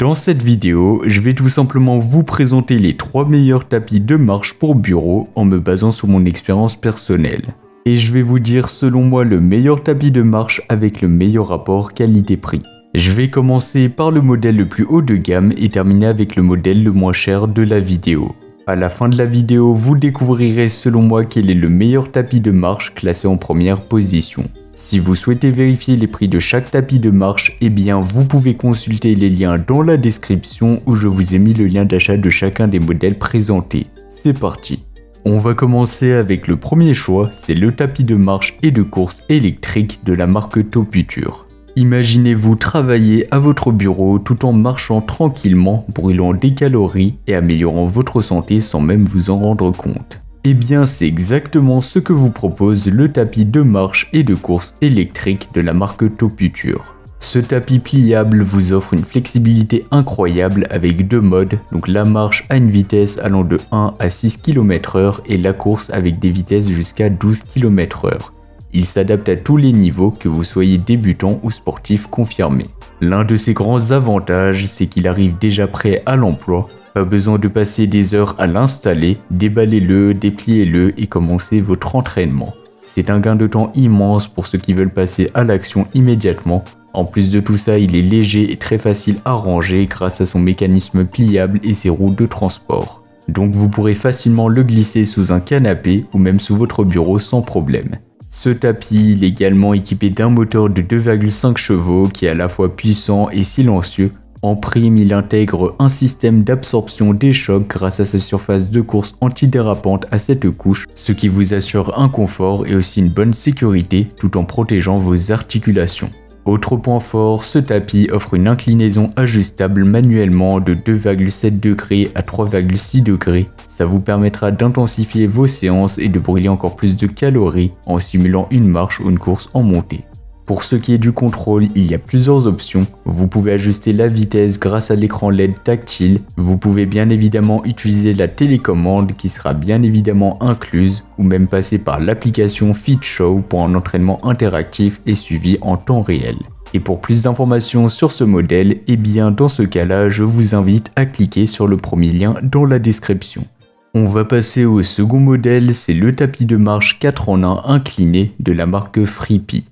Dans cette vidéo, je vais tout simplement vous présenter les 3 meilleurs tapis de marche pour bureau en me basant sur mon expérience personnelle. Et je vais vous dire selon moi le meilleur tapis de marche avec le meilleur rapport qualité-prix. Je vais commencer par le modèle le plus haut de gamme et terminer avec le modèle le moins cher de la vidéo. À la fin de la vidéo, vous découvrirez selon moi quel est le meilleur tapis de marche classé en première position. Si vous souhaitez vérifier les prix de chaque tapis de marche, eh bien vous pouvez consulter les liens dans la description où je vous ai mis le lien d'achat de chacun des modèles présentés. C'est parti. On va commencer avec le premier choix, c'est le tapis de marche et de course électrique de la marque Toputure. Imaginez-vous travailler à votre bureau tout en marchant tranquillement, brûlant des calories et améliorant votre santé sans même vous en rendre compte. Eh bien c'est exactement ce que vous propose le tapis de marche et de course électrique de la marque Toputure. Ce tapis pliable vous offre une flexibilité incroyable avec deux modes, donc la marche à une vitesse allant de 1 à 6 km/h et la course avec des vitesses jusqu'à 12 km/h. Il s'adapte à tous les niveaux, que vous soyez débutant ou sportif confirmé. L'un de ses grands avantages, c'est qu'il arrive déjà prêt à l'emploi. Pas besoin de passer des heures à l'installer, déballez-le, dépliez-le et commencez votre entraînement. C'est un gain de temps immense pour ceux qui veulent passer à l'action immédiatement. En plus de tout ça, il est léger et très facile à ranger grâce à son mécanisme pliable et ses roues de transport. Donc vous pourrez facilement le glisser sous un canapé ou même sous votre bureau sans problème. Ce tapis il est également équipé d'un moteur de 2,5 chevaux qui est à la fois puissant et silencieux. En prime, il intègre un système d'absorption des chocs grâce à sa surface de course antidérapante à 7 couches, ce qui vous assure un confort et aussi une bonne sécurité tout en protégeant vos articulations. Autre point fort, ce tapis offre une inclinaison ajustable manuellement de 2,7 degrés à 3,6 degrés. Ça vous permettra d'intensifier vos séances et de brûler encore plus de calories en simulant une marche ou une course en montée. Pour ce qui est du contrôle, il y a plusieurs options. Vous pouvez ajuster la vitesse grâce à l'écran LED tactile. Vous pouvez bien évidemment utiliser la télécommande qui sera bien évidemment incluse ou même passer par l'application FitShow pour un entraînement interactif et suivi en temps réel. Et pour plus d'informations sur ce modèle, eh bien dans ce cas-là, je vous invite à cliquer sur le premier lien dans la description. On va passer au second modèle, c'est le tapis de marche 4 en 1 incliné de la marque Freepy.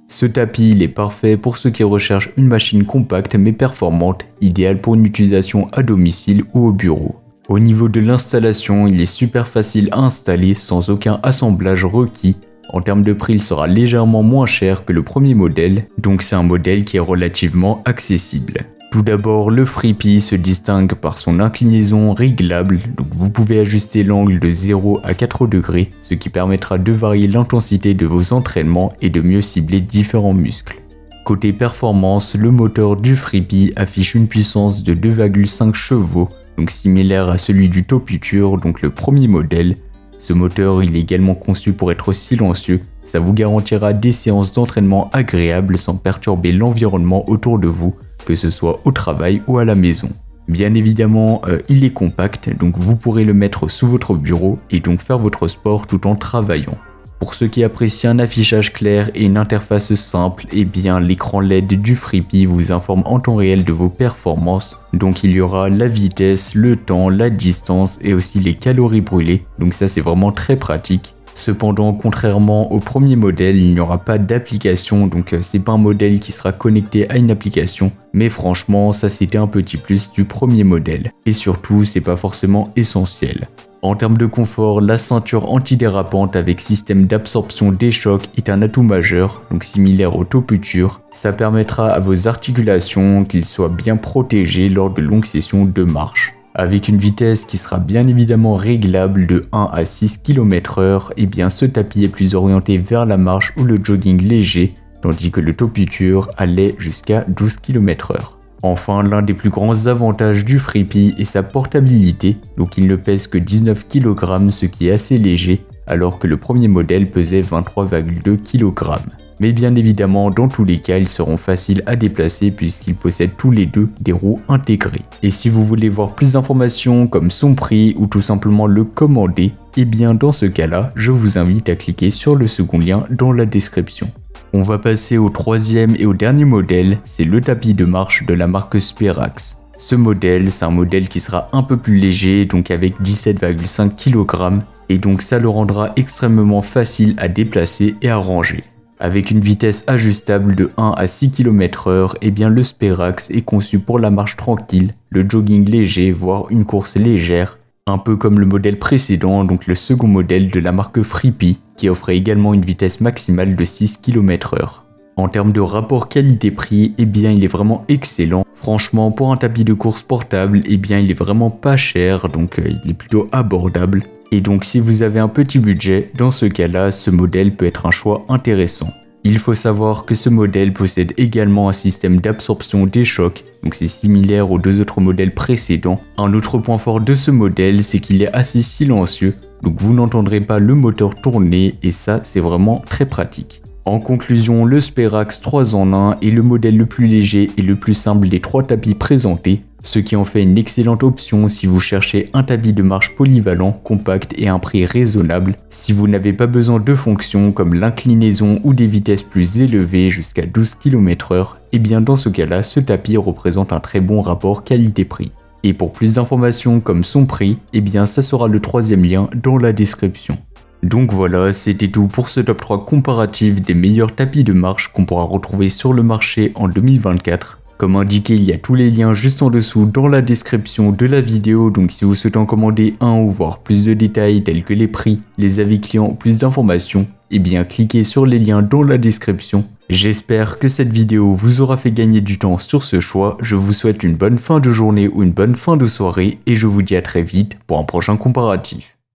Ce tapis il est parfait pour ceux qui recherchent une machine compacte mais performante, idéale pour une utilisation à domicile ou au bureau. Au niveau de l'installation, il est super facile à installer sans aucun assemblage requis. En termes de prix, il sera légèrement moins cher que le premier modèle, donc c'est un modèle qui est relativement accessible. Tout d'abord, le Freepy se distingue par son inclinaison réglable, donc vous pouvez ajuster l'angle de 0 à 4 degrés, ce qui permettra de varier l'intensité de vos entraînements et de mieux cibler différents muscles. Côté performance, le moteur du Freepy affiche une puissance de 2,5 chevaux, donc similaire à celui du Toputure, donc le premier modèle. Ce moteur il est également conçu pour être silencieux, ça vous garantira des séances d'entraînement agréables sans perturber l'environnement autour de vous, que ce soit au travail ou à la maison. Bien évidemment, il est compact, donc vous pourrez le mettre sous votre bureau et donc faire votre sport tout en travaillant. Pour ceux qui apprécient un affichage clair et une interface simple, eh bien l'écran LED du Freepy vous informe en temps réel de vos performances. Donc il y aura la vitesse, le temps, la distance et aussi les calories brûlées. Donc ça c'est vraiment très pratique. Cependant, contrairement au premier modèle, il n'y aura pas d'application, donc c'est pas un modèle qui sera connecté à une application. Mais franchement, ça c'était un petit plus du premier modèle. Et surtout, c'est pas forcément essentiel. En termes de confort, la ceinture antidérapante avec système d'absorption des chocs est un atout majeur, donc similaire au Toputure. Ça permettra à vos articulations qu'ils soient bien protégés lors de longues sessions de marche. Avec une vitesse qui sera bien évidemment réglable de 1 à 6 km/h, eh bien ce tapis est plus orienté vers la marche ou le jogging léger, tandis que le Toputure allait jusqu'à 12 km/h. Enfin, l'un des plus grands avantages du Freepy est sa portabilité, donc il ne pèse que 19 kg, ce qui est assez léger, alors que le premier modèle pesait 23,2 kg. Mais bien évidemment, dans tous les cas, ils seront faciles à déplacer puisqu'ils possèdent tous les deux des roues intégrées. Et si vous voulez voir plus d'informations comme son prix ou tout simplement le commander, eh bien dans ce cas-là, je vous invite à cliquer sur le second lien dans la description. On va passer au troisième et au dernier modèle, c'est le tapis de marche de la marque Sperax. Ce modèle, c'est un modèle qui sera un peu plus léger, donc avec 17,5 kg, et donc ça le rendra extrêmement facile à déplacer et à ranger. Avec une vitesse ajustable de 1 à 6 km/h, eh bien le Sperax est conçu pour la marche tranquille, le jogging léger, voire une course légère, un peu comme le modèle précédent, donc le second modèle de la marque Freepy, qui offrait également une vitesse maximale de 6 km/h. En termes de rapport qualité-prix, eh bien il est vraiment excellent. Franchement, pour un tapis de course portable, eh bien il est vraiment pas cher, donc il est plutôt abordable. Et donc si vous avez un petit budget, dans ce cas-là, ce modèle peut être un choix intéressant. Il faut savoir que ce modèle possède également un système d'absorption des chocs, donc c'est similaire aux deux autres modèles précédents. Un autre point fort de ce modèle, c'est qu'il est assez silencieux, donc vous n'entendrez pas le moteur tourner et ça c'est vraiment très pratique. En conclusion, le Sperax 3 en 1 est le modèle le plus léger et le plus simple des 3 tapis présentés, ce qui en fait une excellente option si vous cherchez un tapis de marche polyvalent, compact et à un prix raisonnable. Si vous n'avez pas besoin de fonctions comme l'inclinaison ou des vitesses plus élevées jusqu'à 12 km/h, et bien dans ce cas-là, ce tapis représente un très bon rapport qualité-prix. Et pour plus d'informations comme son prix, et bien ça sera le 3e lien dans la description. Donc voilà, c'était tout pour ce top 3 comparatif des meilleurs tapis de marche qu'on pourra retrouver sur le marché en 2024. Comme indiqué, il y a tous les liens juste en dessous dans la description de la vidéo, donc si vous souhaitez en commander un ou voir plus de détails tels que les prix, les avis clients, plus d'informations, et bien cliquez sur les liens dans la description. J'espère que cette vidéo vous aura fait gagner du temps sur ce choix, je vous souhaite une bonne fin de journée ou une bonne fin de soirée et je vous dis à très vite pour un prochain comparatif.